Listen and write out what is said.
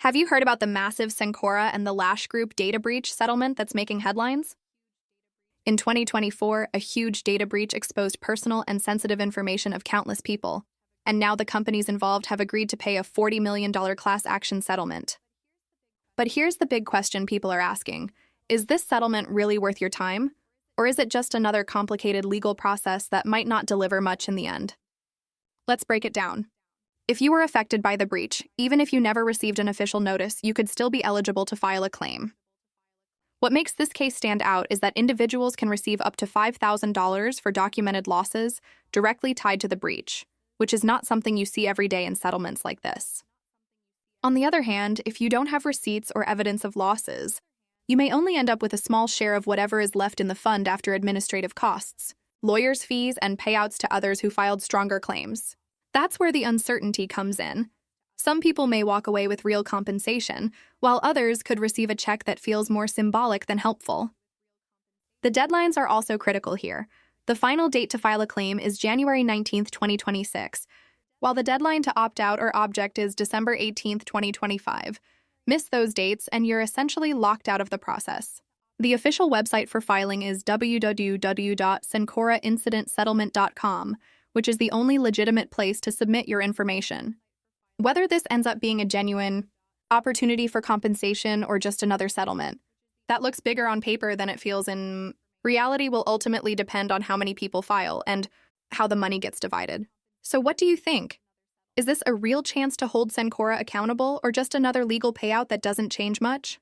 Have you heard about the massive Cencora and the Lash Group data breach settlement that's making headlines? In 2024, a huge data breach exposed personal and sensitive information of countless people, and now the companies involved have agreed to pay a $40 million class action settlement. But here's the big question people are asking. Is this settlement really worth your time? Or is it just another complicated legal process that might not deliver much in the end? Let's break it down. If you were affected by the breach, even if you never received an official notice, you could still be eligible to file a claim. What makes this case stand out is that individuals can receive up to $5,000 for documented losses directly tied to the breach, which is not something you see every day in settlements like this. On the other hand, if you don't have receipts or evidence of losses, you may only end up with a small share of whatever is left in the fund after administrative costs, lawyers' fees, and payouts to others who filed stronger claims. That's where the uncertainty comes in. Some people may walk away with real compensation, while others could receive a check that feels more symbolic than helpful. The deadlines are also critical here. The final date to file a claim is January 19, 2026, while the deadline to opt out or object is December 18, 2025. Miss those dates and you're essentially locked out of the process. The official website for filing is www.cencoraincidentsettlement.com, which is the only legitimate place to submit your information. Whether this ends up being a genuine opportunity for compensation or just another settlement that looks bigger on paper than it feels in reality will ultimately depend on how many people file and how the money gets divided. So what do you think? Is this a real chance to hold Cencora accountable or just another legal payout that doesn't change much?